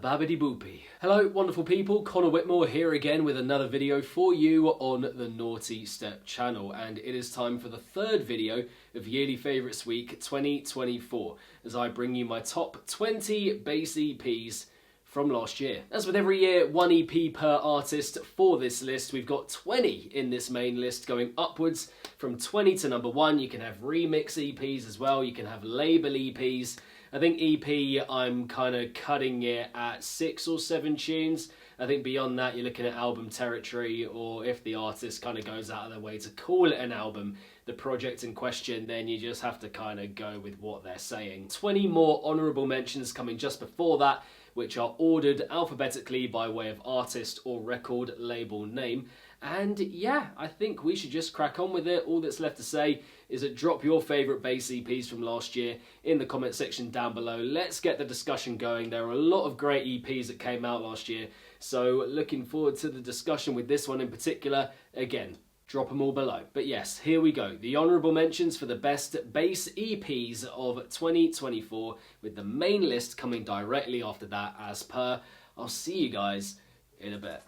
Babbity boopy. Hello wonderful people, Connor Whitmore here again with another video for you on the Nawtystep channel, and it is time for the third video of Yearly Favourites Week 2024 as I bring you my top 20 bass EPs from last year. As with every year, one EP per artist for this list. We've got 20 in this main list going upwards from 20 to number 1. You can have remix EPs as well, you can have label EPs. I think EP, I'm kind of cutting it at 6 or 7 tunes. I think beyond that, you're looking at album territory, or if the artist kind of goes out of their way to call it an album, the project in question, then you just have to kind of go with what they're saying. 20 more honourable mentions coming just before that, which are ordered alphabetically by way of artist or record label name. And yeah, I think we should just crack on with it. All that's left to say is that drop your favourite bass EPs from last year in the comment section down below. Let's get the discussion going. There are a lot of great EPs that came out last year, so looking forward to the discussion with this one in particular. Again, drop them all below. But yes, here we go. The honourable mentions for the best bass EPs of 2024, with the main list coming directly after that as per. I'll see you guys in a bit.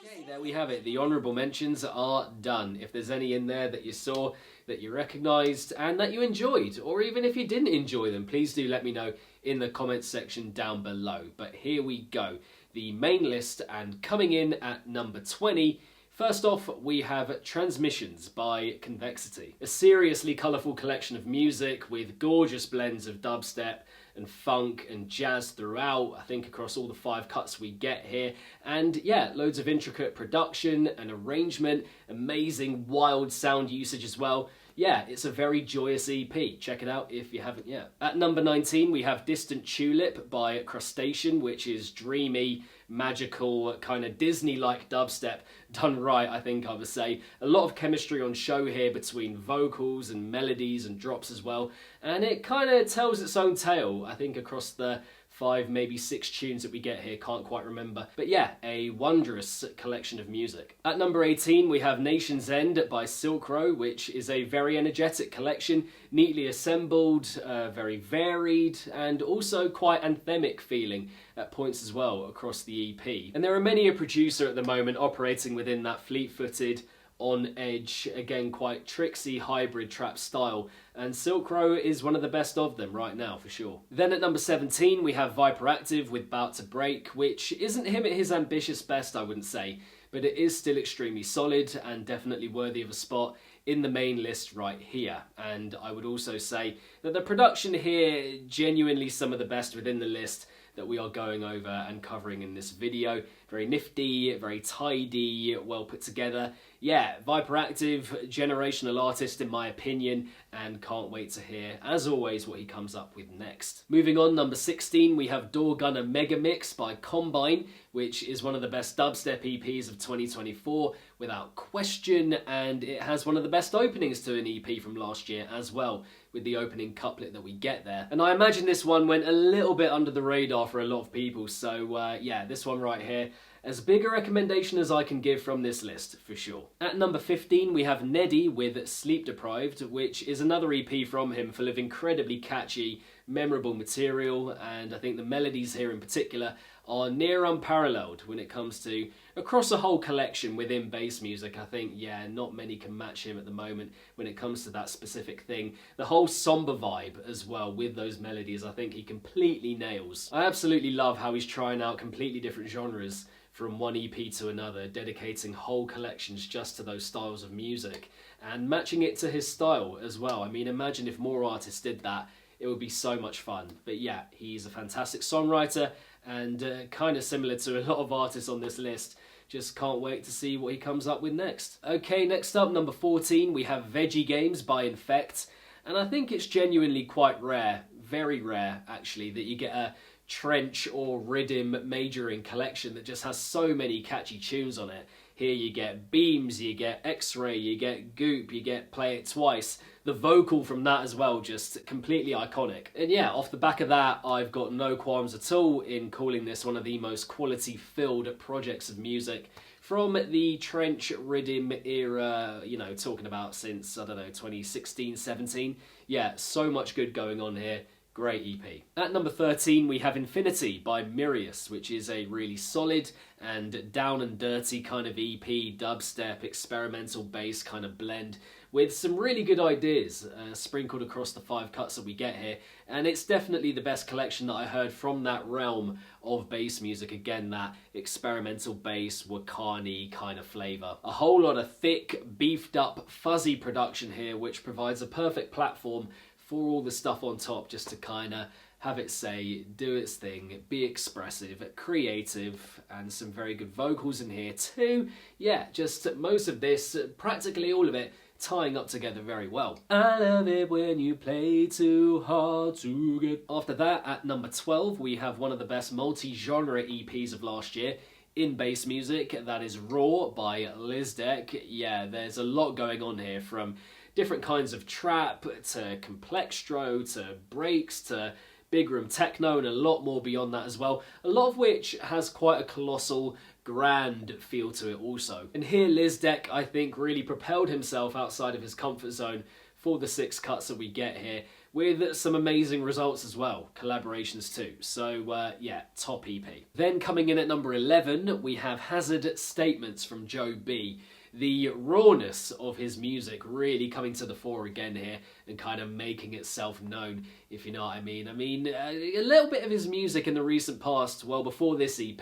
Okay, there we have it. The honourable mentions are done. If there's any in there that you saw, that you recognised, and that you enjoyed, or even if you didn't enjoy them, please do let me know in the comments section down below. But here we go. The main list, and coming in at number 20, first off, we have Transmissions by Convexity. A seriously colourful collection of music with gorgeous blends of dubstep and funk and jazz throughout, I think across all the 5 cuts we get here. And yeah, loads of intricate production and arrangement, amazing wild sound usage as well. Yeah, it's a very joyous EP. Check it out if you haven't yet. At number 19, we have Distant Tulip by Crustacean, which is dreamy, magical, kind of Disney-like dubstep done right, I think I would say. A lot of chemistry on show here between vocals and melodies and drops as well. And it kind of tells its own tale, I think, across the 5, maybe 6 tunes that we get here, can't quite remember. But yeah, a wondrous collection of music. At number 18, we have Nation's End by Silk Row, which is a very energetic collection, neatly assembled, very varied, and also quite anthemic feeling at points as well across the EP. And there are many a producer at the moment operating within that fleet-footed, on edge, again quite tricksy hybrid trap style, and Silk Row is one of the best of them right now for sure. Then at number 17 we have Viperactive with Bout to Break, which isn't him at his ambitious best, I wouldn't say, but it is still extremely solid and definitely worthy of a spot in the main list right here. And I would also say that the production here, genuinely some of the best within the list that we are going over and covering in this video. Very nifty, very tidy, well put together. Yeah, Viperactive, generational artist in my opinion, and can't wait to hear, as always, what he comes up with next. Moving on, number 16, we have Door Gunner Mega Mix by Combine, which is one of the best dubstep EPs of 2024, without question, and it has one of the best openings to an EP from last year as well, with the opening couplet that we get there. And I imagine this one went a little bit under the radar for a lot of people, so yeah, this one right here, as big a recommendation as I can give from this list, for sure. At number 15, we have Neddy with Sleep Deprived, which is another EP from him full of incredibly catchy, memorable material, and I think the melodies here in particular are near unparalleled when it comes to, across a whole collection within bass music. I think, yeah, not many can match him at the moment when it comes to that specific thing. The whole somber vibe as well with those melodies, I think he completely nails. I absolutely love how he's trying out completely different genres from one EP to another, dedicating whole collections just to those styles of music and matching it to his style as well. I mean, imagine if more artists did that. it would be so much fun. But yeah, he's a fantastic songwriter and kind of similar to a lot of artists on this list. Just can't wait to see what he comes up with next. Okay, next up, number 14, we have Veggie Games by Infect. And I think it's genuinely quite rare, very rare actually, that you get a trench or rhythm majoring collection that just has so many catchy tunes on it. Here you get Beams, you get X-Ray, you get Goop, you get Play It Twice. The vocal from that as well, just completely iconic. And yeah, off the back of that, I've got no qualms at all in calling this one of the most quality-filled projects of music from the trench rhythm era, you know, talking about since, I don't know, 2016, 17. Yeah, so much good going on here. Great EP. At number 13, we have Infinity by Mirius, which is a really solid and down and dirty kind of EP, dubstep, experimental bass kind of blend with some really good ideas sprinkled across the 5 cuts that we get here. And it's definitely the best collection that I heard from that realm of bass music. Again, that experimental bass, Wakani kind of flavour. A whole lot of thick, beefed up, fuzzy production here, which provides a perfect platform for all the stuff on top just to kind of have it say, do its thing, be expressive, creative, and some very good vocals in here too. Yeah, just most of this, practically all of it, tying up together very well. I love it when you play too hard to get. After that, at number 12, we have one of the best multi-genre EPs of last year in bass music. That is Raw by Lizdek. Yeah, there's a lot going on here, from different kinds of trap to complextro to breaks to big room techno and a lot more beyond that as well. A lot of which has quite a colossal, grand feel to it also. And here Lizdek, I think, really propelled himself outside of his comfort zone for the 6 cuts that we get here, with some amazing results as well, collaborations too. So yeah, top EP. Then coming in at number 11, we have Hazard Statements from Joe B. The rawness of his music really coming to the fore again here and kind of making itself known, if you know what I mean. I mean, a little bit of his music in the recent past, well before this EP,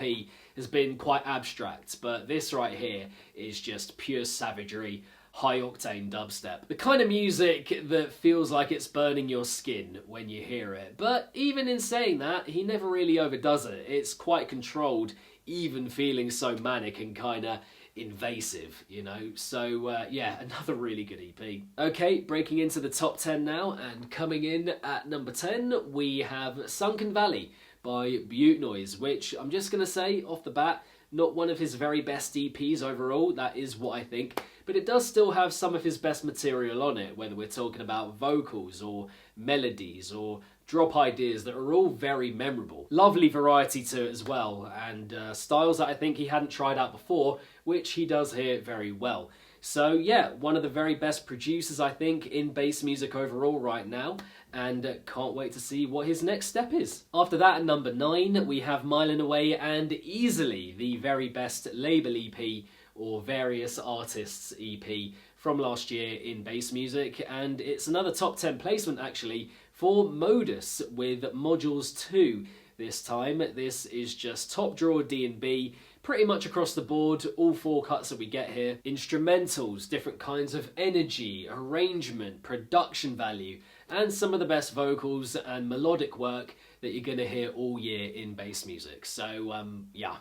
has been quite abstract, but this right here is just pure savagery, high-octane dubstep. The kind of music that feels like it's burning your skin when you hear it. But even in saying that, he never really overdoes it. It's quite controlled, even feeling so manic and kind of invasive, you know. So yeah, another really good EP. Okay, breaking into the top 10 now, and coming in at number 10, we have Sunken Valley by Butte Noise, which I'm just going to say off the bat, not one of his very best EPs overall, that is what I think, but it does still have some of his best material on it, whether we're talking about vocals or melodies or drop ideas that are all very memorable. Lovely variety to it as well, and styles that I think he hadn't tried out before, which he does here very well. So yeah, one of the very best producers I think in bass music overall right now, and can't wait to see what his next step is. After that, at number 9, we have Miling Away, and easily the very best label EP or various artists EP from last year in bass music, and it's another top 10 placement actually for Modus with Modules 2 this time. This is just top drawer D&B, pretty much across the board, all 4 cuts that we get here. Instrumentals, different kinds of energy, arrangement, production value, and some of the best vocals and melodic work that you're going to hear all year in bass music. So yeah,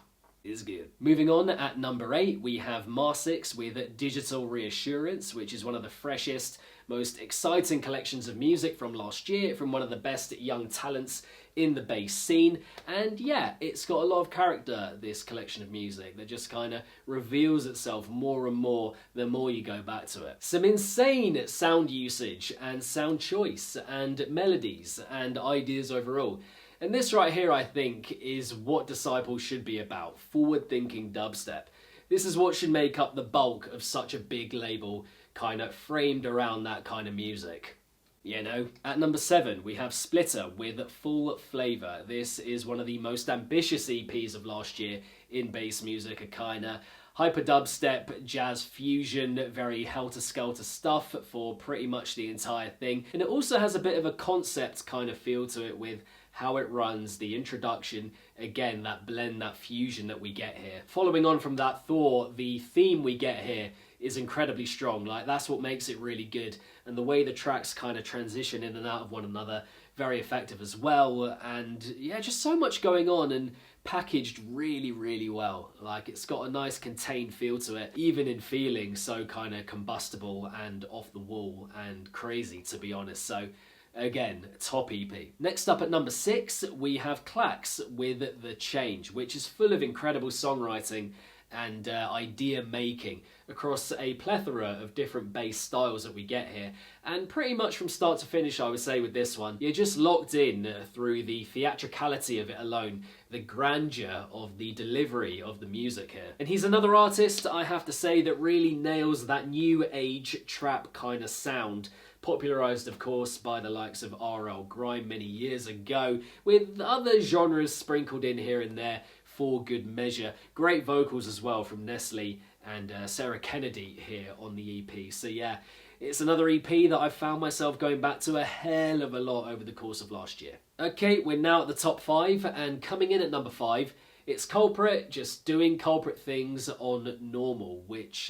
it's good. Moving on, at number 8, we have Marsix with Digital Reassurance, which is one of the freshest, most exciting collections of music from last year, from one of the best young talents in the bass scene. And yeah, it's got a lot of character, this collection of music, that just kind of reveals itself more and more the more you go back to it. Some insane sound usage and sound choice and melodies and ideas overall. And this right here, I think, is what Disciples should be about, forward-thinking dubstep. This is what should make up the bulk of such a big label, kind of framed around that kind of music. You know? At number 7, we have Splitter with Full Flavour. This is one of the most ambitious EPs of last year in bass music, a kind of hyper dubstep, jazz fusion, very helter-skelter stuff for pretty much the entire thing. And it also has a bit of a concept kind of feel to it with how it runs, the introduction, again, that blend, that fusion that we get here. Following on from that thought, the theme we get here is incredibly strong. Like, that's what makes it really good. And the way the tracks kind of transition in and out of one another, very effective as well, and yeah, just so much going on and packaged really, really well. Like, it's got a nice contained feel to it, even in feeling so kind of combustible and off the wall and crazy, to be honest. So again, top EP. Next up at number 6, we have Clax with The Change, which is full of incredible songwriting and idea making across a plethora of different bass styles that we get here. And pretty much from start to finish, I would say with this one, you're just locked in through the theatricality of it alone, the grandeur of the delivery of the music here. And he's another artist, I have to say, that really nails that new age trap kind of sound, popularised of course by the likes of R.L. Grime many years ago, with other genres sprinkled in here and there for good measure. Great vocals as well from Nestle and Sarah Kennedy here on the EP. So yeah, it's another EP that I've found myself going back to a hell of a lot over the course of last year. Okay, we're now at the top 5, and coming in at number 5, it's Culprit just doing Culprit things on normal, which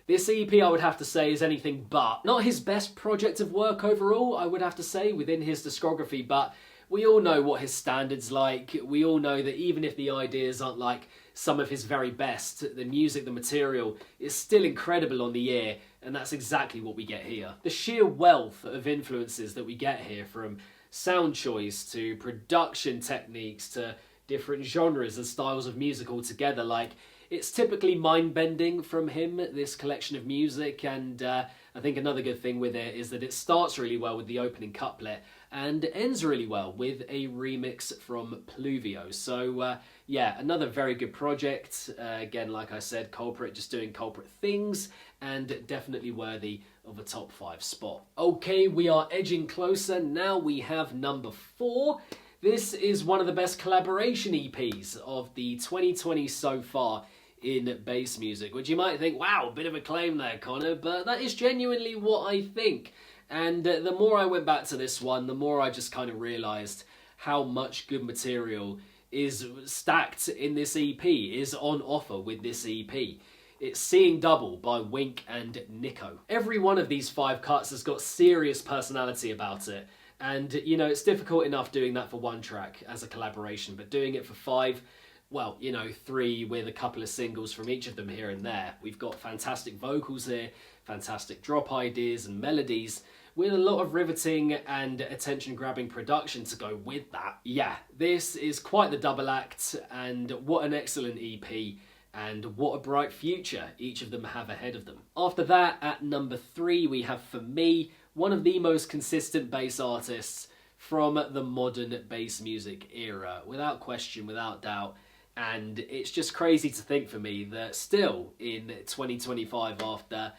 this EP I would have to say is anything but. Not his best project of work overall, I would have to say, within his discography, but we all know what his standard's like. We all know that even if the ideas aren't like some of his very best, the music, the material is still incredible on the ear, and that's exactly what we get here. The sheer wealth of influences that we get here, from sound choice to production techniques to different genres and styles of music altogether, like, it's typically mind-bending from him, this collection of music, and I think another good thing with it is that it starts really well with the opening couplet and ends really well with a remix from Pluvio. So yeah, another very good project. Again, like I said, Culprit just doing Culprit things, and definitely worthy of a top 5 spot. Okay, we are edging closer. Now we have number 4. This is one of the best collaboration EPs of the 2020 so far in bass music, which you might think, wow, a bit of a claim there, Connor, but that is genuinely what I think. And the more I went back to this one, the more I just kind of realised how much good material is stacked in this EP, is on offer with this EP. It's Seeing Double by Wink and Nico. Every one of these 5 cuts has got serious personality about it. And, you know, it's difficult enough doing that for one track as a collaboration, but doing it for 5, well, you know, 3 with a couple of singles from each of them here and there. We've got fantastic vocals here, fantastic drop ideas and melodies, with a lot of riveting and attention-grabbing production to go with that. Yeah, this is quite the double act, and what an excellent EP, and what a bright future each of them have ahead of them. After that, at number 3, we have, for me, one of the most consistent bass artists from the modern bass music era, without question, without doubt. And it's just crazy to think for me that still in 2025, after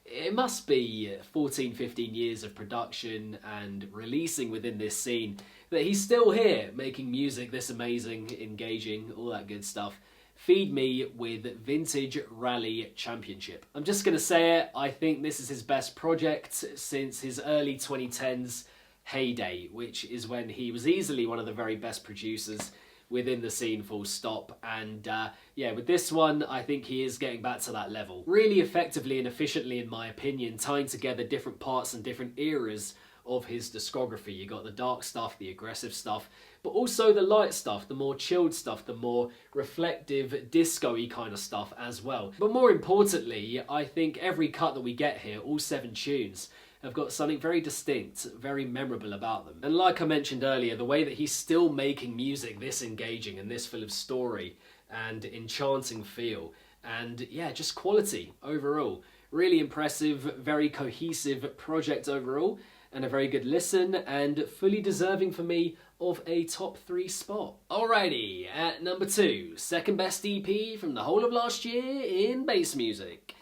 it must be 14, 15 years of production and releasing within this scene, that he's still here making music this amazing, engaging, all that good stuff. Feed me with Vintage Rally Championship. I'm just going to say it, I think this is his best project since his early 2010s heyday, which is when he was easily one of the very best producers within the scene, full stop. And yeah, with this one, I think he is getting back to that level. Really effectively and efficiently, in my opinion, tying together different parts and different eras of his discography. You got the dark stuff, the aggressive stuff, but also the light stuff, the more chilled stuff, the more reflective, disco-y kind of stuff as well. But more importantly, I think every cut that we get here, all 7 tunes, have got something very distinct, very memorable about them. And like I mentioned earlier, the way that he's still making music this engaging and this full of story and enchanting feel, and yeah, just quality overall. Really impressive, very cohesive project overall, and a very good listen, and fully deserving for me of a top 3 spot. Alrighty, at number 2, second best EP from the whole of last year in bass music.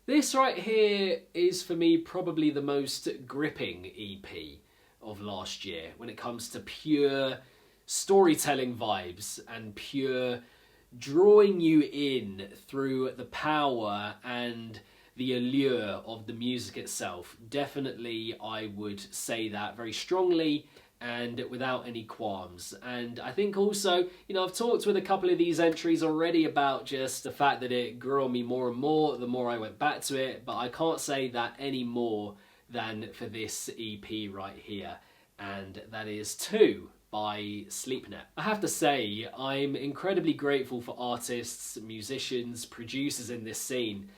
This right here is for me probably the most gripping EP of last year when it comes to pure storytelling vibes and pure drawing you in through the power and the allure of the music itself. Definitely, I would say that very strongly and without any qualms. And I think also, you know, I've talked with a couple of these entries already about just the fact that it grew on me more and more the more I went back to it, but I can't say that any more than for this EP right here. and that is 2 by SleepNet. I have to say, I'm incredibly grateful for artists, musicians, producers in this scene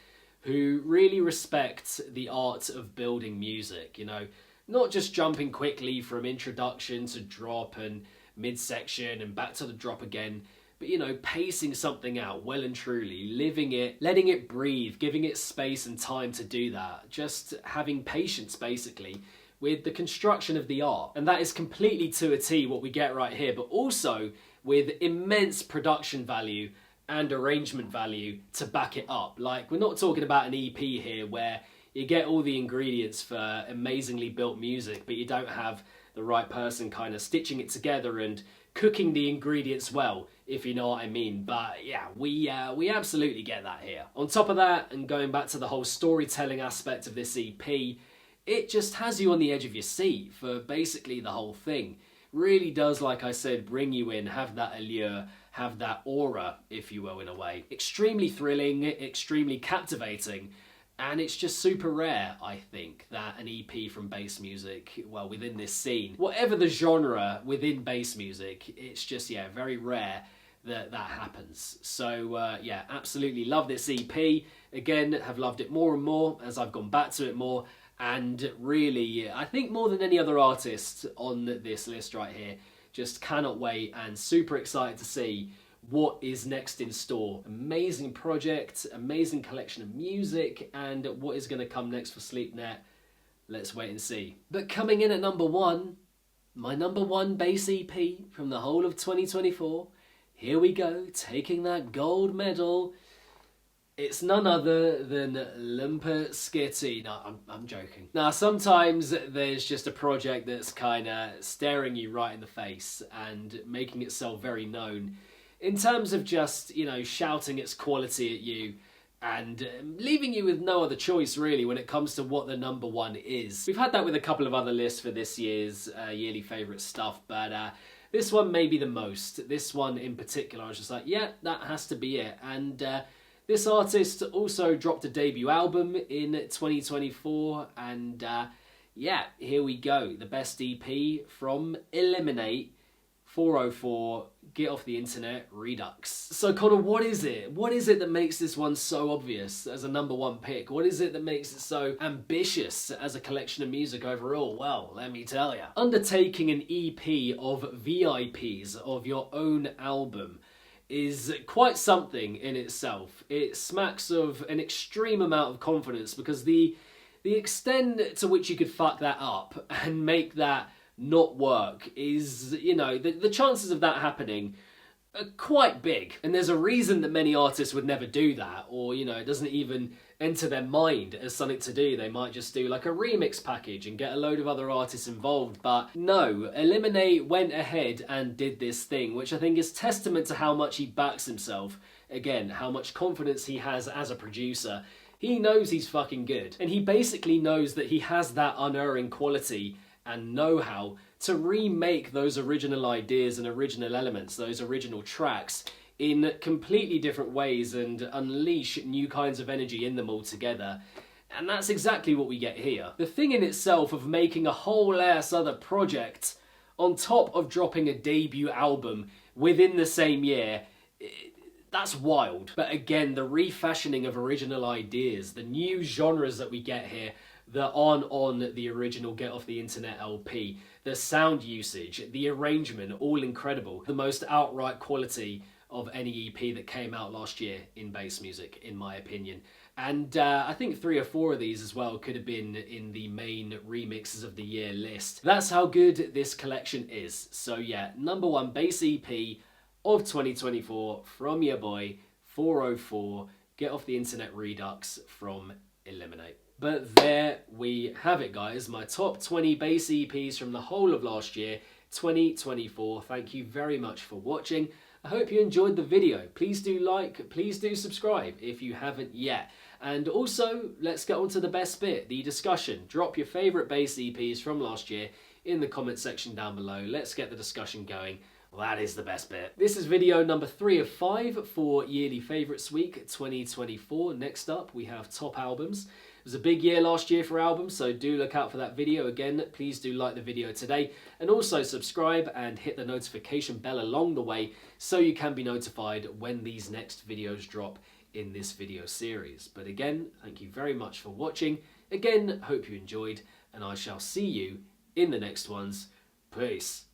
who really respect the art of building music, you know, not just jumping quickly from introduction to drop and midsection and back to the drop again, but, you know, pacing something out well and truly, living it, letting it breathe, giving it space and time to do that, just having patience basically with the construction of the art. And that is completely to a T what we get right here, but also with immense production value and arrangement value to back it up. Like, we're not talking about an EP here where you get all the ingredients for amazingly built music, but you don't have the right person kind of stitching it together and cooking the ingredients well, if you know what I mean. But yeah, we absolutely get that here. On top of that, and going back to the whole storytelling aspect of this EP, it just has you on the edge of your seat for basically the whole thing. Really does, like I said, bring you in, have that allure, have that aura, if you will, in a way. Extremely thrilling, extremely captivating, and it's just super rare, I think, that an EP from bass music, well, within this scene, whatever the genre within bass music, it's just, yeah, very rare that that happens. So, yeah, absolutely love this EP. Again, have loved it more and more as I've gone back to it more. And really, I think more than any other artist on this list right here, just cannot wait and super excited to see what is next in store. Amazing project, amazing collection of music, and what is going to come next for SleepNet, let's wait and see. But coming in at number 1, my number 1 bass EP from the whole of 2024, here we go, taking that gold medal. It's none other than Limper Skitty. No, I'm joking. Now, sometimes there's just a project that's kind of staring you right in the face and making itself very known in terms of just, you know, shouting its quality at you and leaving you with no other choice, really, when it comes to what the number 1 is. We've had that with a couple of other lists for this year's yearly favourite stuff, but this one may be the most. This one in particular, I was just like, yeah, that has to be it. And this artist also dropped a debut album in 2024, and yeah, here we go. The best EP from Eliminate, 404, Get Off the Internet, Redux. So Connor, what is it? What is it that makes this one so obvious as a number 1 pick? What is it that makes it so ambitious as a collection of music overall? Well, let me tell you. Undertaking an EP of VIPs of your own album is quite something in itself. It smacks of an extreme amount of confidence, because the extent to which you could fuck that up and make that not work is, you know, the chances of that happening are quite big. And there's a reason that many artists would never do that, or, you know, it doesn't even enter their mind as something to do. They might just do like a remix package and get a load of other artists involved. But no, Eliminate went ahead and did this thing, which I think is testament to how much he backs himself. Again, how much confidence he has as a producer. He knows he's fucking good, and he basically knows that he has that unerring quality and know-how to remake those original ideas and original elements, those original tracks, in completely different ways and unleash new kinds of energy in them all together. And that's exactly what we get here. The thing in itself of making a whole ass other project on top of dropping a debut album within the same year, that's wild. But again, the refashioning of original ideas, the new genres that we get here that aren't on the original Get Off the Internet LP, the sound usage, the arrangement, all incredible. The most outright quality of any EP that came out last year in bass music, in my opinion. And I think 3 or 4 of these as well could have been in the main remixes of the year list. That's how good this collection is. So yeah, number 1 bass EP of 2024 from your boy, 404, Get Off the Internet Redux from Eliminate. But there we have it, guys. My top 20 bass EPs from the whole of last year, 2024. Thank you very much for watching. I hope you enjoyed the video. Please do like, please do subscribe if you haven't yet. And also, let's get on to the best bit, the discussion. Drop your favourite bass EPs from last year in the comment section down below. Let's get the discussion going. Well, that is the best bit. This is video number 3 of 5 for Yearly Favourites Week 2024. Next up, we have Top Albums. It was a big year last year for albums, so do look out for that video. Again, please do like the video today, and also subscribe and hit the notification bell along the way so you can be notified when these next videos drop in this video series. But again, thank you very much for watching. Again, hope you enjoyed, and I shall see you in the next ones. Peace.